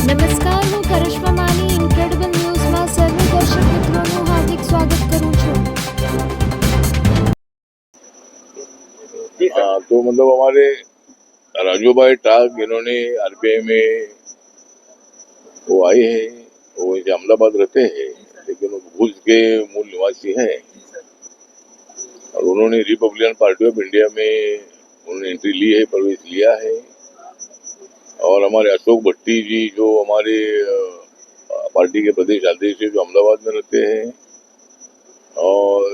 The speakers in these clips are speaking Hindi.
નમસ્કાર, હું કરિશ્મા માની ઇન્ક્રેડિબલ ન્યૂઝમાં સર્વે દર્શક મિત્રોનું હાર્દિક સ્વાગત કરું છું. तो मतलब हमारे राजू भाई टाग इन्होंने आरबीआई में वो आए हैं, वो इसे अहमदाबाद रहते हैं लेकिन वो भुज के मूल निवासी हैं और उन्होंने रिपब्लिकन पार्टी ऑफ इंडिया में उन्होंने एंट्री ली है, प्रवेश लिया है। और हमारे अशोक भट्टी जी जो हमारे पार्टी के प्रदेश अध्यक्ष है, जो अहमदाबाद में रहते हैं। और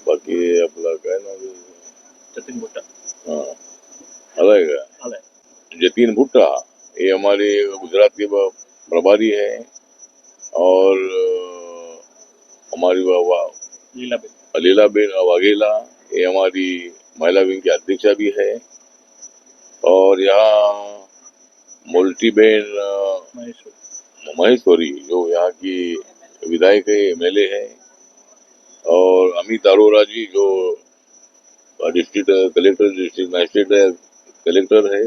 बाकी आपला काय नाव आहे? जतिन भुट्टा हाँ, अलग है जतीन भुट्टा, ये हमारे गुजरात के प्रभारी है। और हमारी लीलाबेन वाघेला, ये हमारी महिला विंग की अध्यक्षा भी है। और यहाँ मोल्टीबेन महेश्वरी जो यहाँ की विधायक है, एमएलए है। और अमित अरोरा जी जो district collector, district magistrate collector है।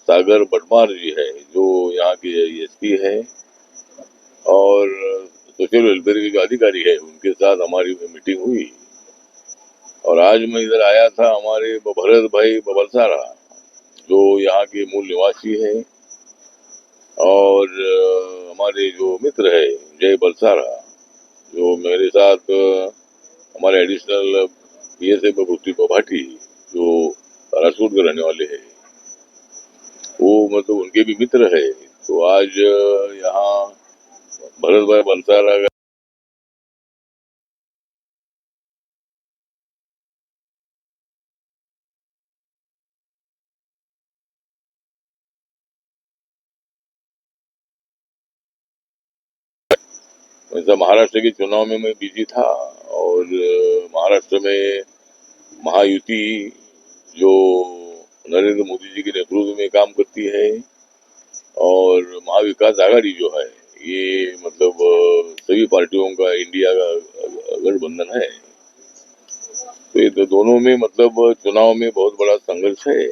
सागर भटमार जी है जो यहाँ के एसपी है। और सोशल वेलफेयर के जो अधिकारी है उनके साथ हमारी मीटिंग हुई। और आज मैं इधर आया था, हमारे भरत भाई बलसारा जो यहाँ के मूल निवासी है। और हमारे जो मित्र है जय बलसारा जो मेरे साथ हमारे एडिशनल पीएसए पृथ्वी भाटी जो राजकोट के रहने वाले हैं, वो मतलब उनके भी मित्र है। तो आज यहाँ भरत भाई बलसारा वैसा महाराष्ट्र के चुनाव में मैं बिजी था। और महाराष्ट्र में महायुति जो नरेंद्र मोदी जी के नेतृत्व में काम करती है और महाविकास आघाड़ी जो है ये मतलब सभी पार्टियों का इंडिया का गठबंधन है। तो ये तो दोनों में मतलब चुनाव में बहुत बड़ा संघर्ष है।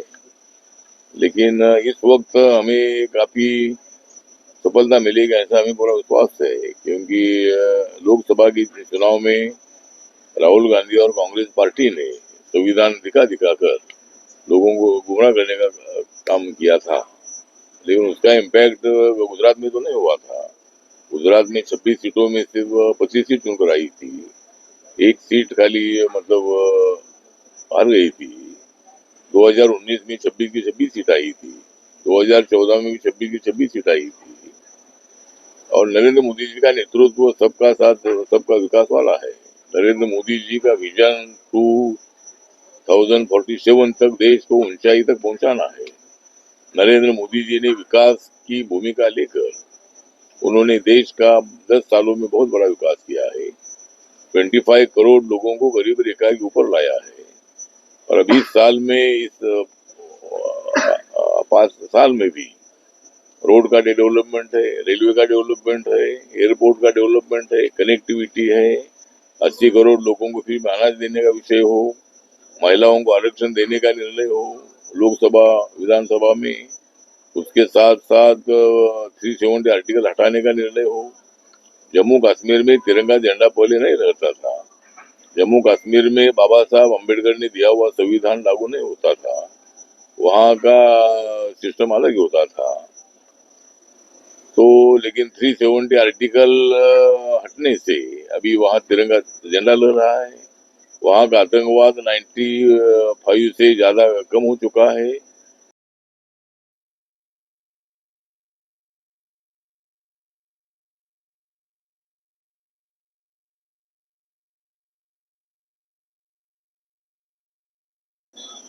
लेकिन इस वक्त हमें काफी सफलता मिलेगा ऐसा हमें पूरा विश्वास है, क्योंकि लोकसभा के चुनाव में राहुल गांधी और कांग्रेस पार्टी ने संविधान दिखाकर लोगों को गुमराह करने का काम किया था। लेकिन उसका इम्पैक्ट गुजरात में तो नहीं हुआ था। गुजरात में 26 सीटों में सिर्फ 25 सीट चुनकर आई थी, एक सीट खाली मतलब हार गई थी। 2019 में 26 की 26 सीट आई थी, 2014 में भी 26 की 26 सीट आई थी। और नरेंद्र मोदी जी का नेतृत्व सबका साथ सबका विकास वाला है। नरेंद्र मोदी जी का विजन 2047 तक देश को ऊंचाई तक पहुंचाना है। नरेंद्र मोदी जी ने विकास की भूमिका लेकर उन्होंने देश का 10 सालों में बहुत बड़ा विकास किया है। 25 करोड़ लोगों को गरीब रेखा के ऊपर लाया है। और अभी साल में इस 5 साल में भी रोड का डेवलपमेंट है, रेलवे का डेवलपमेंट है, एयरपोर्ट का डेवलपमेंट है, कनेक्टिविटी है, 80 करोड़ लोगों को फ्री में अनाज देने का विषय हो, महिलाओं को आरक्षण देने का निर्णय हो लोकसभा विधानसभा में, उसके साथ साथ 370 आर्टिकल हटाने का निर्णय हो। जम्मू कश्मीर में तिरंगा झंडा पहले नहीं रहता था। जम्मू कश्मीर में बाबा साहब अम्बेडकर ने दिया हुआ संविधान लागू नहीं होता था, वहाँ का सिस्टम अलग ही होता था। तो लेकिन 370 आर्टिकल हटने से अभी वहाँ तिरंगा झंडा लग रहा है। वहाँ का आतंकवाद 95 से ज्यादा कम हो चुका है।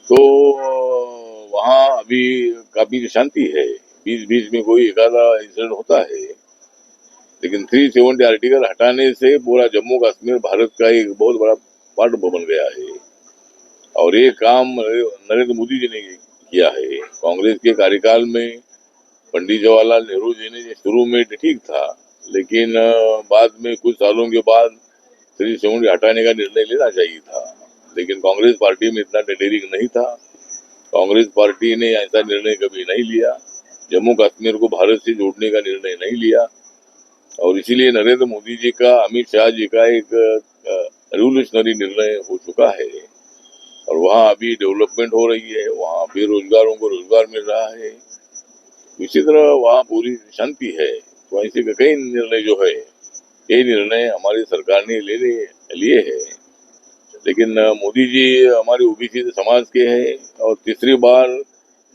तो वहाँ अभी काफी शांति है, बीच बीच में कोई एकाधा इंसिडेंट होता है। लेकिन 370 आर्टिकल हटाने से पूरा जम्मू कश्मीर भारत का एक बहुत बड़ा पार्ट बन गया है। और ये काम नरेंद्र मोदी जी ने किया है। कांग्रेस के कार्यकाल में पंडित जवाहरलाल नेहरू जी ने शुरू में ठीक था, लेकिन बाद में कुछ सालों के बाद 370 हटाने का निर्णय लेना चाहिए था। लेकिन कांग्रेस पार्टी में इतना डेयरिंग नहीं था। कांग्रेस पार्टी ने ऐसा निर्णय कभी नहीं लिया। जम्मू कश्मीर को भारत से जोड़ने का निर्णय नहीं लिया। और इसीलिए नरेंद्र मोदी जी का, अमित शाह जी का एक रिवोल्यूशनरी निर्णय हो चुका है। और वहाँ अभी डेवलपमेंट हो रही है, वहाँ बेरोजगारों को रोजगार मिल रहा है, इसी तरह वहाँ पूरी शांति है। तो ऐसे कई निर्णय जो है, ये निर्णय हमारी सरकार ने लिए है। लेकिन मोदी जी हमारे ओबीसी समाज के हैं और तीसरी बार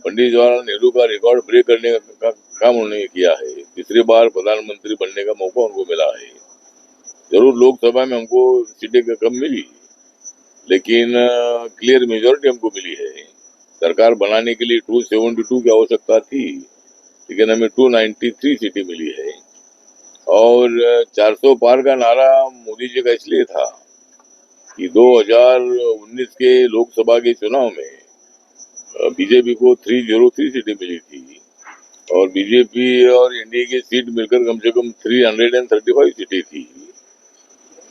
पंडित जवाहरलाल नेहरू का रिकॉर्ड ब्रेक करने का काम उन्होंने किया है। तीसरी बार प्रधानमंत्री बनने का मौका उनको मिला है। जरूर लोकसभा में हमको सीटें कम मिली, लेकिन क्लियर मेजोरिटी हमको मिली है। सरकार बनाने के लिए 272 की आवश्यकता थी, लेकिन हमें 293 सीटें मिली है। और 400 पार का नारा मोदी जी का इसलिए था कि 2019 के लोकसभा के चुनाव में बीजेपी को 303 सीटें मिली थी और बीजेपी और एनडीए की सीट मिलकर कम से कम 335 सीटें थी।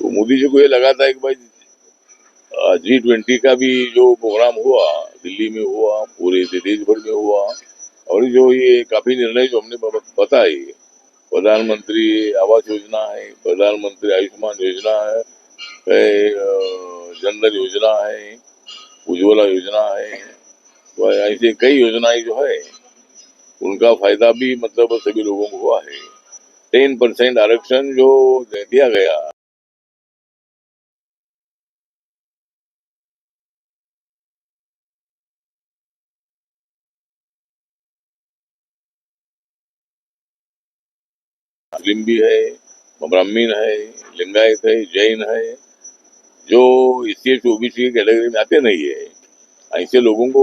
तो मोदी जी को ये लगा था कि भाई G20 का भी जो प्रोग्राम हुआ, दिल्ली में हुआ, पूरे देश भर में हुआ, और जो ये काफी निर्णय जो हमने बताए, प्रधानमंत्री आवास योजना है, प्रधानमंत्री आयुष्मान योजना है, जनधन योजना है, उज्ज्वला योजना है, तो ऐसे कई योजनाएं जो है उनका फायदा भी मतलब सभी लोगों को हुआ है। 10% आरक्षण जो दिया गया, मुस्लिम भी है, ब्राह्मण है, लिंगायत है, जैन है, जो एससी ओबीसी कैटेगरी में आते नहीं है, ऐसे लोगों को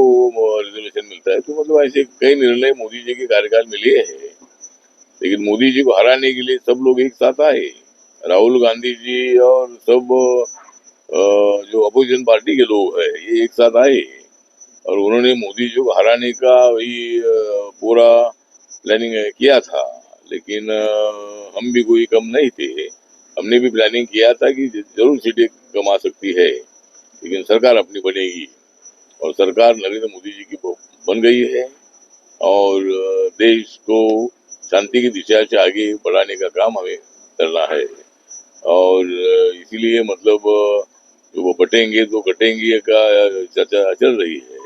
रिजर्वेशन मिलता है। तो मतलब ऐसे कई निर्णय मोदी जी के कार्यकाल में लिए हैं। लेकिन मोदी जी को हराने के लिए सब लोग एक साथ आए, राहुल गांधी जी और सब जो अपोजिशन पार्टी के लोग हैं, ये एक साथ आए और उन्होंने मोदी जी को हराने का वही पूरा प्लानिंग किया था। लेकिन हम भी कोई कम नहीं थे, हमने भी प्लानिंग किया था कि जरूर सीटें कमा सकती है, लेकिन सरकार अपनी बनेगी। और सरकार नरेंद्र मोदी जी की बन गई है और देश को शांति की दिशा से आगे बढ़ाने का काम हमें करना है। और इसीलिए मतलब जो वो बटेंगे तो कटेंगे का चर्चा चल रही है।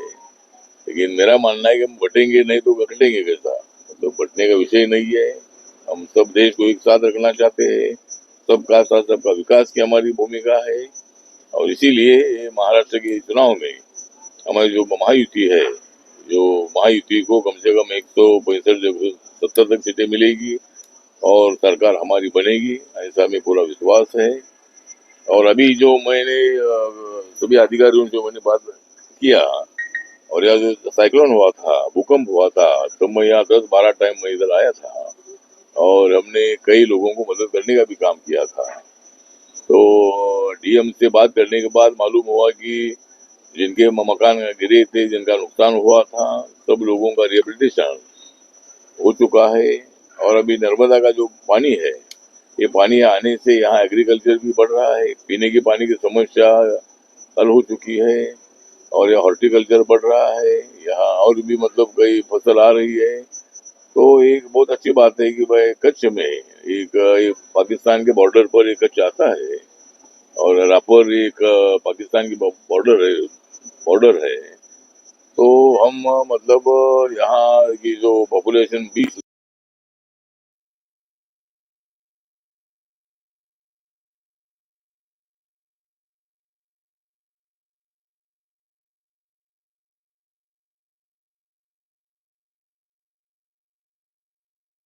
लेकिन मेरा मानना है कि हम बटेंगे नहीं तो कटेंगे कैसा, मतलब बटने का विषय नहीं है। हम सब देश को एक साथ रखना चाहते हैं, सबका साथ सबका विकास की हमारी भूमिका है। और इसीलिए महाराष्ट्र के चुनाव में हमारी जो महायुति है, जो महायुति को कम से कम 165 तक सीटें मिलेगी और सरकार हमारी बनेगी, ऐसा हमें पूरा विश्वास है। और अभी जो मैंने सभी अधिकारियों से मैंने बात किया, और यह जो साइक्लोन हुआ था, भूकंप हुआ था, तब मैं यहाँ 10-12 टाइम मैं इधर आया था और हमने कई लोगों को मदद करने का भी काम किया था। तो डीएम से बात करने के बाद मालूम हुआ कि जिनके मकान गिरे थे, जिनका नुकसान हुआ था, सब लोगों का रिहेबिलिटेशन हो चुका है। और अभी नर्मदा का जो पानी है, ये पानी आने से यहाँ एग्रीकल्चर भी बढ़ रहा है, पीने के पानी की समस्या हल हो चुकी है और यहाँ हॉर्टिकल्चर बढ़ रहा है, यहाँ और भी मतलब कई फसल आ रही है। तो एक बहुत अच्छी बात है कि भाई कच्छ में एक पाकिस्तान के बॉर्डर पर एक कच्छ आता है और रापर एक पाकिस्तान की बॉर्डर है। तो हम मतलब यहाँ की जो पॉपुलेशन 20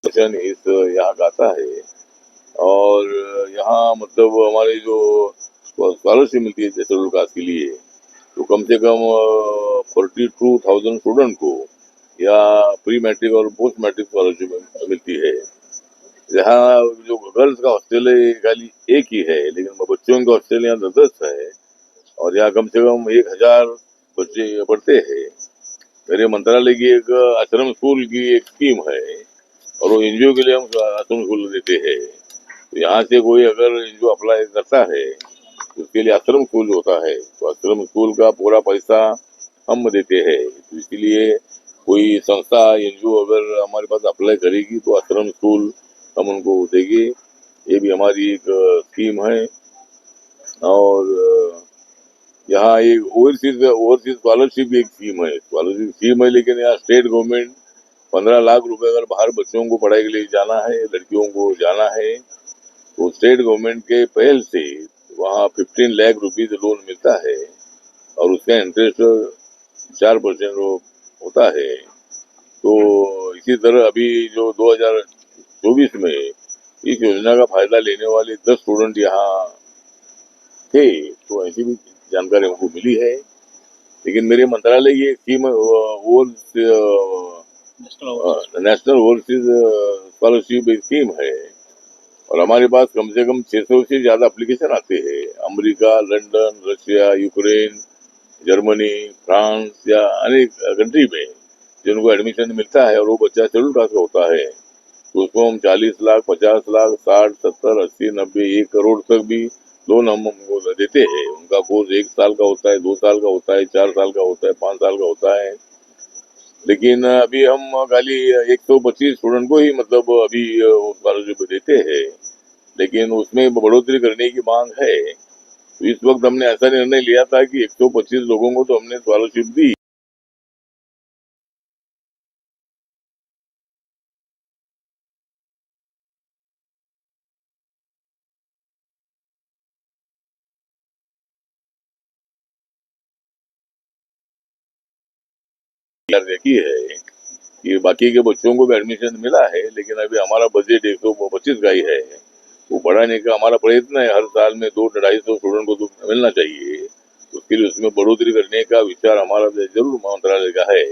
इस यहाँ का आता है। और यहाँ मतलब हमारे जो स्कॉलरशिप मिलती है शेड्यूल कास्ट के लिए, तो कम से कम 42,000 स्टूडेंट को या प्री मैट्रिक और पोस्ट मैट्रिक स्कॉलरशिप मिलती है। यहाँ जो गर्ल्स का हॉस्टल है खाली एक ही है, लेकिन बच्चों का हॉस्टल यहाँ 10 है और यहाँ कम से कम 1,000 बच्चे पढ़ते हैं। मेरे मंत्रालय की एक आश्रम स्कूल की एक स्कीम है और वो एनजीओ के लिए हम आश्रम स्कूल देते हैं। तो यहाँ से कोई अगर एनजीओ अप्लाई करता है तो उसके लिए आश्रम स्कूल होता है, तो आश्रम स्कूल का पूरा पैसा हम देते हैं। तो इसलिए कोई संस्था एनजीओ अगर हमारे पास अप्लाई करेगी तो आश्रम स्कूल हम उनको देंगे। ये भी हमारी एक स्कीम है। और यहाँ एक ओवरसीज ओवरसीज स्कॉलरशिप एक स्कीम है, स्कॉलरशिप स्कीम है, लेकिन यहाँ स्टेट गवर्नमेंट 15 लाख रुपए अगर बाहर बच्चों को पढ़ाई के लिए जाना है, लड़कियों को जाना है, तो स्टेट गवर्नमेंट के पहल से वहाँ 15 लाख रुपीज लोन मिलता है और उसका इंटरेस्ट 4% होता है। तो इसी तरह अभी जो 2024 में इस योजना का फायदा लेने वाले 10 स्टूडेंट यहाँ थे, तो ऐसी भी जानकारी हमको मिली है। लेकिन मेरे मंत्रालय की एक स्कीम नेशनल ओवरसीज स्कॉलरशिप एक स्कीम है और हमारे पास कम से कम 600 से ज्यादा एप्लीकेशन आते हैं। America, London, Russia, Ukraine, Germany, France या अनेक कंट्री में जिनको एडमिशन मिलता है और वो बच्चा शेड्यूल कास्ट का होता है, तो उसको हम 40 लाख, 50 लाख, 60, 70, 80, 90, 1 करोड़ तक भी लोन हम उनको देते हैं। उनका कोर्स 1 साल का होता है, 2 साल का होता है, 4 साल का होता है, 5 साल का होता है। लेकिन अभी हम खाली 125 स्टूडेंट को ही मतलब अभी स्कॉलरशिप देते हैं, लेकिन उसमें बढ़ोतरी करने की मांग है। तो इस वक्त हमने ऐसा निर्णय लिया था कि 125 लोगों को तो हमने स्कॉलरशिप दी। देखी है कि बाकी के बच्चों को भी एडमिशन मिला है, लेकिन अभी हमारा बजट 125 का ही है। वो बढ़ाने का हमारा प्रयत्न है, हर साल में 200-250 स्टूडेंट को तो मिलना चाहिए। उसके लिए उसमें बढ़ोतरी करने का विचार हमारा जरूर मंत्रालय का है।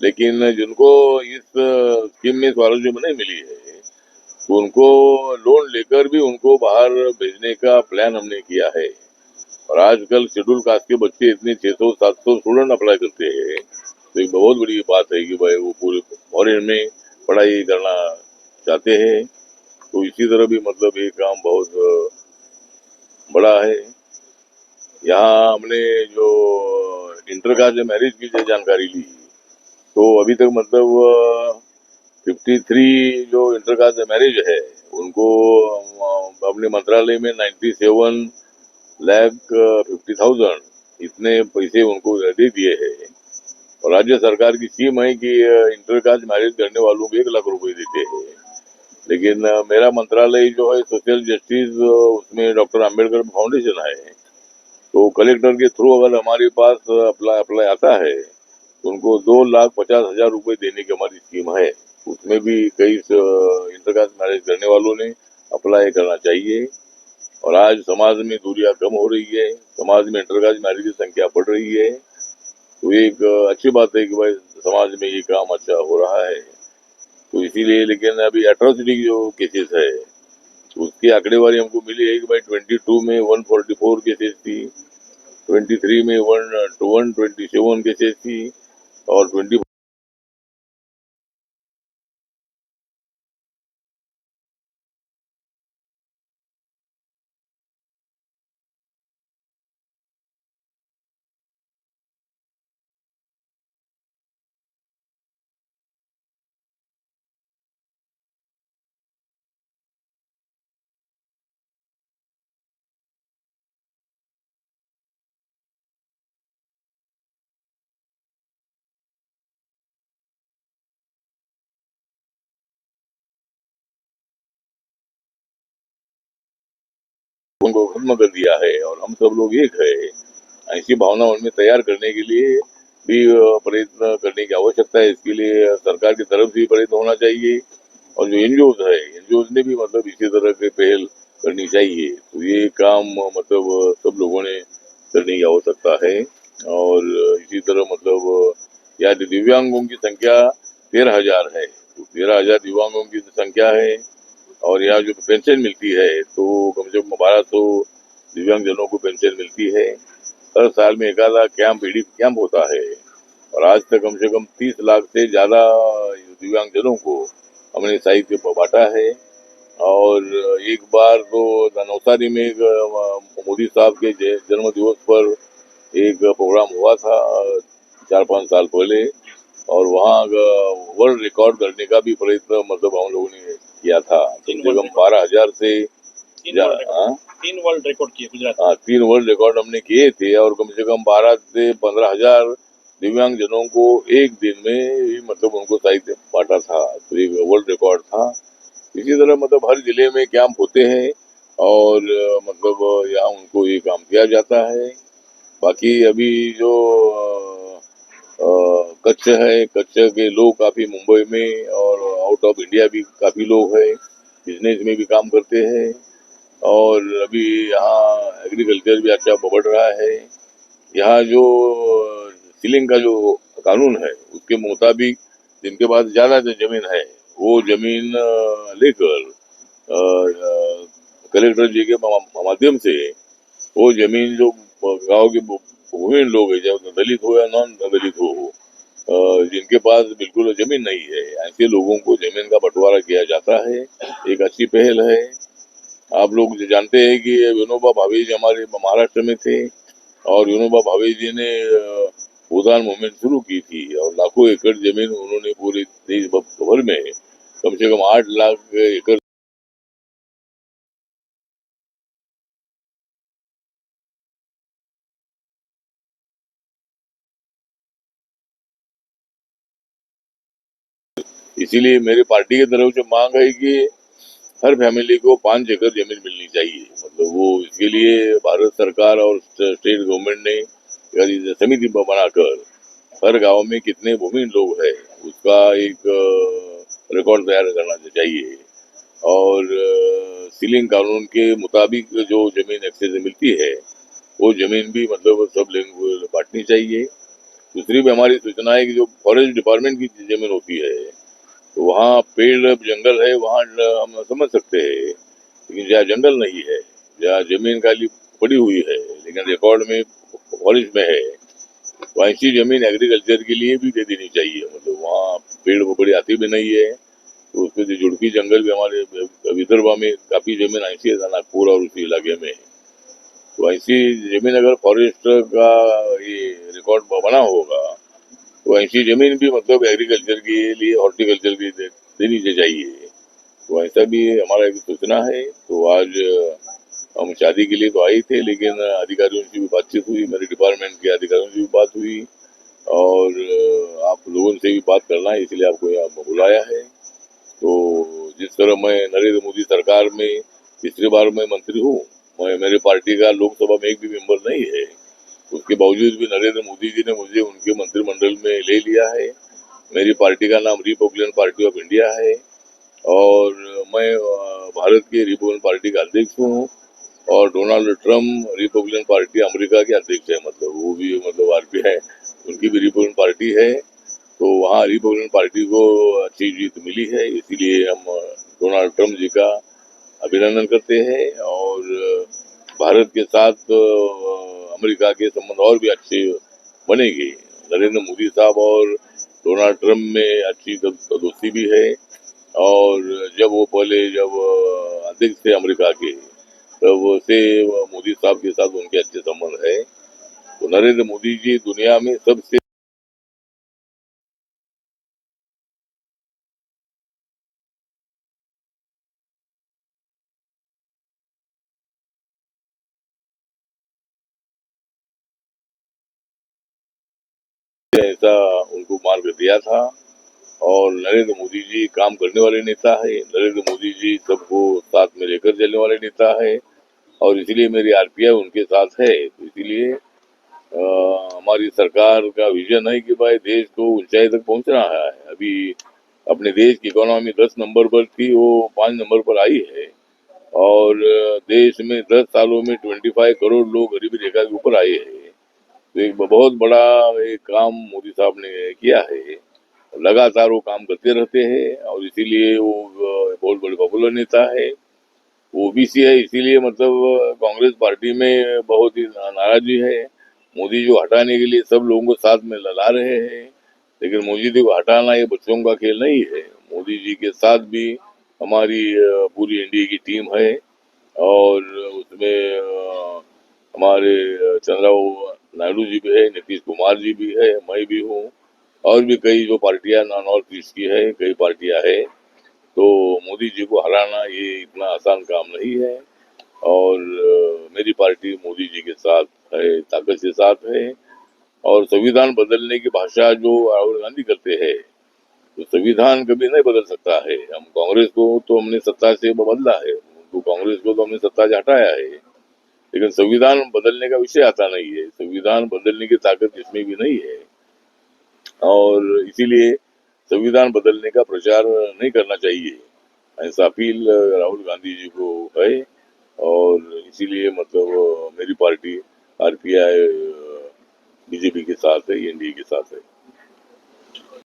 लेकिन जिनको इस स्कीम में स्कॉलरशिप नहीं मिली है, तो उनको लोन लेकर भी उनको बाहर भेजने का प्लान हमने किया है। और आजकल शेड्यूल कास्ट के बच्चे इतने 600-700 स्टूडेंट अप्लाई करते हैं, तो एक बहुत बड़ी बात है कि भाई वो पूरे फॉरेन में पढ़ाई करना चाहते हैं। तो इसी तरह भी मतलब ये काम बहुत बड़ा है। यहाँ हमने जो इंटर कास्ट मैरिज की जो जानकारी ली, तो अभी तक मतलब 53 जो इंटर कास्ट मैरिज है उनको अपने मंत्रालय में 97,50,000 इतने पैसे उनको दे दिए हैं। और राज्य सरकार की स्कीम है कि इंटर कास्ट मैरिज करने वालों को 1 लाख रुपए देते हैं। लेकिन मेरा मंत्रालय जो है सोशल जस्टिस, उसमें डॉक्टर अम्बेडकर फाउंडेशन है, तो कलेक्टर के थ्रू अगर हमारे पास अप्लाई आता है तो उनको 2,50,000 रुपए देने की हमारी स्कीम है। उसमें भी कई इंटरकास्ट मैरिज करने वालों ने अप्लाई करना चाहिए। और आज समाज में दूरियां कम हो रही है, समाज में इंटरकास्ट मैरिज की संख्या बढ़ रही है, तो एक अच्छी बात है कि भाई समाज में ये काम अच्छा हो रहा है। तो इसीलिए, लेकिन अभी एट्रोसिटी जो केसेस है, तो उसकी आंकड़ेवारी हमको मिली है कि भाई 22 में 144 केसेस थी, 23 में 127 केसेस थी और 24 को खत्म कर दिया है और हम सब लोग एक है। ऐसी भावना उनमें तैयार करने के लिए भी प्रयत्न करने की आवश्यकता है। इसके लिए सरकार की तरफ से भी प्रयत्न होना चाहिए और जो एनजीओज है, एनजीओज ने भी मतलब इसी तरह के पहल करनी चाहिए। तो ये काम मतलब सब लोगों ने करने की आवश्यकता है। और इसी तरह मतलब यहाँ दिव्यांगों की संख्या 13,000 है, तो 13,000 दिव्यांगों की संख्या है। और यहाँ जो पेंशन मिलती है तो कम से कम 1200 दिव्यांग जनों को पेंशन मिलती है। हर साल में एक आधा कैंप होता है और आज तक कम से कम 30 लाख से ज्यादा दिव्यांग जनों को हमने साहित्य बांटा है। और एक बार तो नवसारी में एक मोदी साहब के जन्म दिवस पर एक प्रोग्राम हुआ था 4-5 साल पहले, और वहाँ वर्ल्ड रिकॉर्ड करने का भी प्रयत्न मतलब हम लोगों ने किया था। कम से कम 12,000 से हाँ? 3 वर्ल्ड रिकॉर्ड किए गुजरात। हाँ, 3 वर्ल्ड रिकॉर्ड हमने किए थे और कम से कम 12 से 15,000 दिव्यांग जनों को एक दिन में ही मतलब उनको साहित्य बांटा था, तो एक वर्ल्ड रिकॉर्ड था। इसी तरह मतलब हर जिले में कैंप होते हैं और मतलब यहाँ उनको ये काम किया जाता है। बाकी अभी जो कच्छ है, कच्छ के लोग काफी मुंबई में और आउट ऑफ इंडिया भी काफी लोग हैं, बिजनेस में भी काम करते हैं और अभी यहाँ एग्रीकल्चर भी अच्छा बढ़ रहा है। यहाँ जो सीलिंग का जो कानून है उसके मुताबिक जिनके पास ज्यादा जो जमीन है वो जमीन लेकर कलेक्टर जी के माध्यम से वो जमीन जो गांव के भूमिहीन लोग है, चाहे दलित हो या नॉन दलित हो, जिनके पास बिल्कुल जमीन नहीं है, ऐसे लोगों को जमीन का बंटवारा किया जाता है। एक अच्छी पहल है। आप लोग जानते हैं कि विनोबा भावे जी हमारे महाराष्ट्र में थे और विनोबा भावे जी ने भूदान मूवमेंट शुरू की थी और लाखों एकड़ जमीन उन्होंने पूरे देश भर में कम से कम 8 लाख एकड़ इसीलिए मेरी पार्टी की तरफ से मांग है कि हर फैमिली को 5 एकड़ जमीन मिलनी चाहिए। मतलब वो इसके लिए भारत सरकार और स्टेट गवर्नमेंट ने समिति बनाकर हर गांव में कितने भूमिहीन लोग हैं उसका एक रिकॉर्ड तैयार करना चाहिए और सीलिंग कानून के मुताबिक जो जमीन एक्सेस मिलती है वो जमीन भी मतलब सब लोगों को बांटनी चाहिए। दूसरी भी हमारी सूचना है कि जो फॉरेस्ट डिपार्टमेंट की जमीन होती है तो वहाँ पेड़ जंगल है, वहाँ हम समझ सकते हैं, लेकिन जहाँ जंगल नहीं है, जहाँ जमीन खाली पड़ी हुई है लेकिन रिकॉर्ड में फॉरेस्ट में है, तो ऐसी जमीन एग्रीकल्चर के लिए भी दे देनी चाहिए। मतलब वहाँ पेड़ बड़ी आती भी नहीं है, तो उसमें जो जुड़की जंगल भी हमारे विदर्भ में काफी जमीन ऐसी है नागपुर और उसी इलाके में, तो ऐसी जमीन अगर फॉरेस्ट का ये रिकॉर्ड बना होगा तो ऐसी जमीन भी मतलब एग्रीकल्चर के लिए हॉर्टिकल्चर के लिए देनी चाहिए। तो ऐसा भी हमारा एक सूचना है। तो आज हम शादी के लिए तो आए थे लेकिन अधिकारियों से भी बातचीत हुई, मेरे डिपार्टमेंट के अधिकारियों से भी बात हुई और आप लोगों से भी बात करना है इसलिए आपको यहाँ बुलाया है। तो जिस तरह मैं नरेंद्र मोदी सरकार में तीसरी बार मैं मंत्री हूँ, मैं मेरे पार्टी का लोकसभा में एक भी मेंबर नहीं है, उसके बावजूद भी नरेंद्र मोदी जी ने मुझे उनके मंत्रिमंडल में ले लिया है। मेरी पार्टी का नाम रिपब्लिकन पार्टी ऑफ इंडिया है और मैं भारत के रिपब्लिकन पार्टी का अध्यक्ष हूँ और Donald Trump Republican party America के अध्यक्ष है, मतलब वो भी मतलब आरपीआई उनकी भी रिपब्लिकन पार्टी है। तो वहाँ रिपब्लिकन पार्टी को अच्छी जीत मिली है, इसीलिए हम डोनाल्ड ट्रम्प जी का अभिनंदन करते हैं और भारत के साथ अमेरिका के संबंध और भी अच्छे बनेंगे। नरेंद्र मोदी साहब और डोनाल्ड ट्रम्प में अच्छी दोस्ती भी है और जब वो पहले जब अध्यक्ष थे अमेरिका के तब से मोदी साहब के साथ उनके अच्छे संबंध है। तो नरेंद्र मोदी जी दुनिया में सबसे ऐसा उनको मार्ग दिया था और नरेंद्र मोदी जी काम करने वाले नेता है। नरेंद्र मोदी जी सबको साथ में लेकर चलने वाले नेता है और इसीलिए मेरी आरपीआई उनके साथ है। तो इसीलिए हमारी सरकार का विजन है कि भाई देश को ऊंचाई तक पहुंचना है। अभी अपने देश की इकोनॉमी 10 नंबर पर थी, वो 5 नंबर पर आई है और देश में 10 सालों में 25 करोड़ लोग गरीबी रेखा के ऊपर आए हैं। तो एक बहुत बड़ा एक काम मोदी साहब ने किया है। लगातार वो काम करते रहते हैं और इसीलिए वो बहुत बड़े पॉपुलर नेता है। वो ओबीसी है, इसीलिए मतलब कांग्रेस पार्टी में बहुत ही नाराजगी है। मोदी जी को हटाने के लिए सब लोगों को साथ में ला रहे हैं, लेकिन मोदी जी को हटाना ये बच्चों का खेल नहीं है। मोदी जी के साथ भी हमारी पूरी एनडीए की टीम है और उसमें हमारे चंद्रबाबू नायडू जी भी है, नीतीश कुमार जी भी है, मैं भी हूँ और भी कई जो पार्टियां नॉर्थ ईस्ट की है, कई पार्टियां है, तो मोदी जी को हराना ये इतना आसान काम नहीं है। और मेरी पार्टी मोदी जी के साथ है, ताकत के साथ है। और संविधान बदलने की भाषा जो राहुल गांधी करते हैं, तो संविधान कभी नहीं बदल सकता है। हम कांग्रेस को तो हमने सत्ता से बदला है, तो कांग्रेस को तो हमने सत्ता से हटाया है, लेकिन संविधान बदलने का विषय आता नहीं है। संविधान बदलने की ताकत इसमें भी नहीं है, और इसीलिए संविधान बदलने का प्रचार नहीं करना चाहिए, ऐसा अपील राहुल गांधी जी को है। और इसीलिए मतलब मेरी पार्टी आरपीआई बीजेपी के साथ है, एनडीए के साथ है।